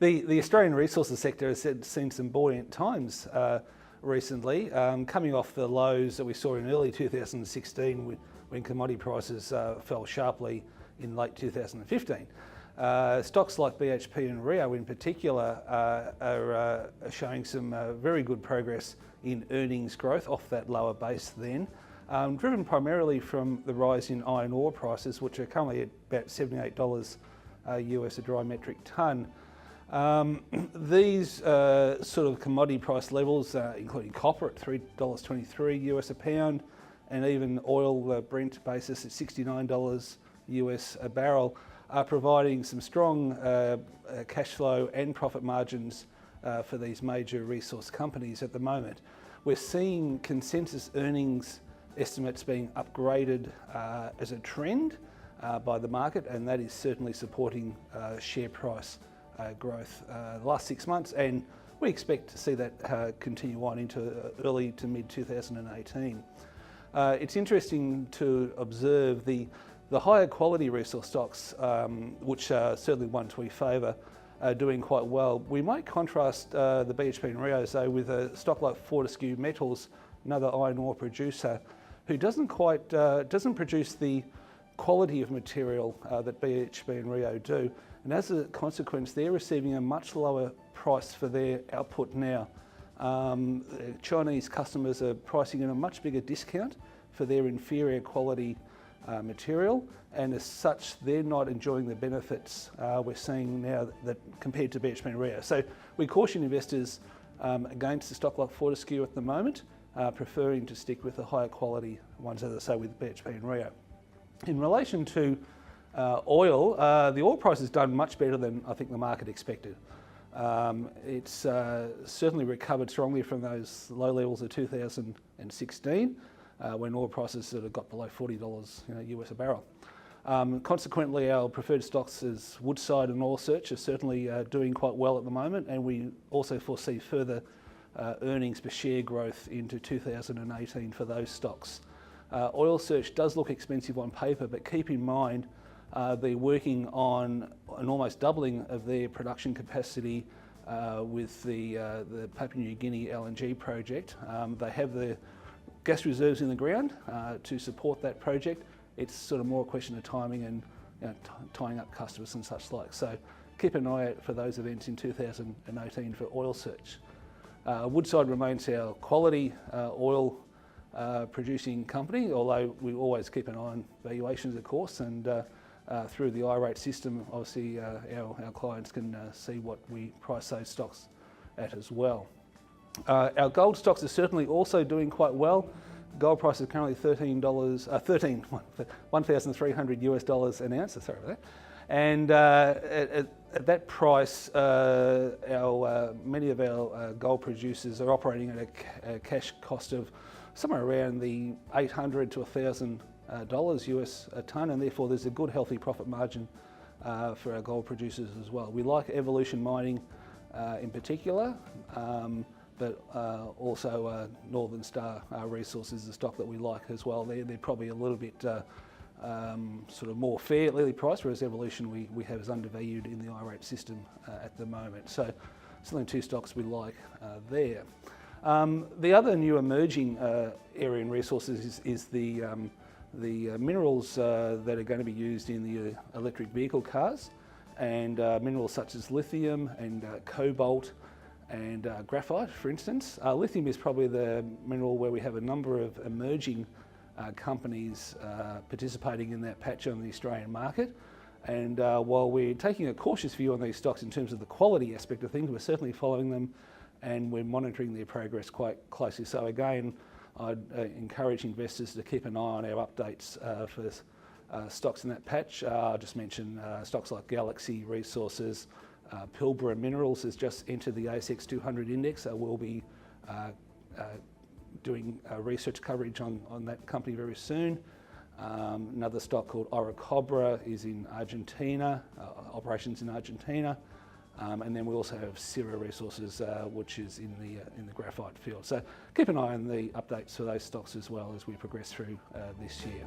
The Australian resources sector has seen some buoyant times recently, coming off the lows that we saw in early 2016 when commodity prices fell sharply in late 2015. Stocks like BHP and Rio in particular are showing some very good progress in earnings growth off that lower base then, driven primarily from the rise in iron ore prices, which are currently at about $78 US a dry metric tonne. These sort of commodity price levels, including copper at $3.23 US a pound, and even oil Brent basis at $69 US a barrel, are providing some strong cash flow and profit margins for these major resource companies at the moment. We're seeing consensus earnings estimates being upgraded as a trend by the market, and that is certainly supporting share price growth the last 6 months, and we expect to see that continue on into early to mid 2018. It's interesting to observe the higher quality resource stocks, which are certainly ones we favour, are doing quite well. We might contrast the BHP and Rio though with a stock like Fortescue Metals, another iron ore producer, who doesn't produce the quality of material that BHP and Rio do, and as a consequence they're receiving a much lower price for their output now. Chinese customers are pricing in a much bigger discount for their inferior quality material, and as such they're not enjoying the benefits we're seeing now that compared to BHP and Rio. So we caution investors against a stock like Fortescue at the moment, preferring to stick with the higher quality ones, as I say, with BHP and Rio. In relation to oil, the oil price has done much better than I think the market expected. It's certainly recovered strongly from those low levels of 2016 when oil prices sort of got below $40 US a barrel. Consequently, our preferred stocks as Woodside and Oil Search are certainly doing quite well at the moment, and we also foresee further earnings per share growth into 2018 for those stocks. Oil Search does look expensive on paper, but keep in mind they're working on an almost doubling of their production capacity with the Papua New Guinea LNG project. They have the gas reserves in the ground to support that project. It's sort of more a question of timing and tying up customers and such like. So keep an eye out for those events in 2018 for Oil Search. Woodside remains our quality oil producing company, although we always keep an eye on valuations, of course, and through the iRate system, obviously our clients can see what we price those stocks at as well. Our gold stocks are certainly also doing quite well. Gold price is currently $1,300 US dollars an ounce. Sorry about that. And at that price, many of our gold producers are operating at a cash cost of somewhere around the $800 to $1,000 US a tonne, and therefore there's a good healthy profit margin for our gold producers as well. We like Evolution Mining in particular, but also Northern Star Resources is a stock that we like as well. They're probably a little bit sort of more fairly priced, whereas Evolution we have as undervalued in the iRate system at the moment. So certainly two stocks we like there. The other new emerging area in resources is the minerals that are going to be used in the electric vehicle cars, and minerals such as lithium and cobalt and graphite, for instance. Lithium is probably the mineral where we have a number of emerging companies participating in that patch on the Australian market. And while we're taking a cautious view on these stocks in terms of the quality aspect of things, we're certainly following them and we're monitoring their progress quite closely. So again, I'd encourage investors to keep an eye on our updates for stocks in that patch. I'll just mention stocks like Galaxy Resources. Pilbara Minerals has just entered the ASX 200 index. We'll be doing research coverage on that company very soon. Another stock called Orocobre is in Argentina, operations in Argentina. And then we also have Sierra Resources, which is in the graphite field. So keep an eye on the updates for those stocks as well as we progress through this year.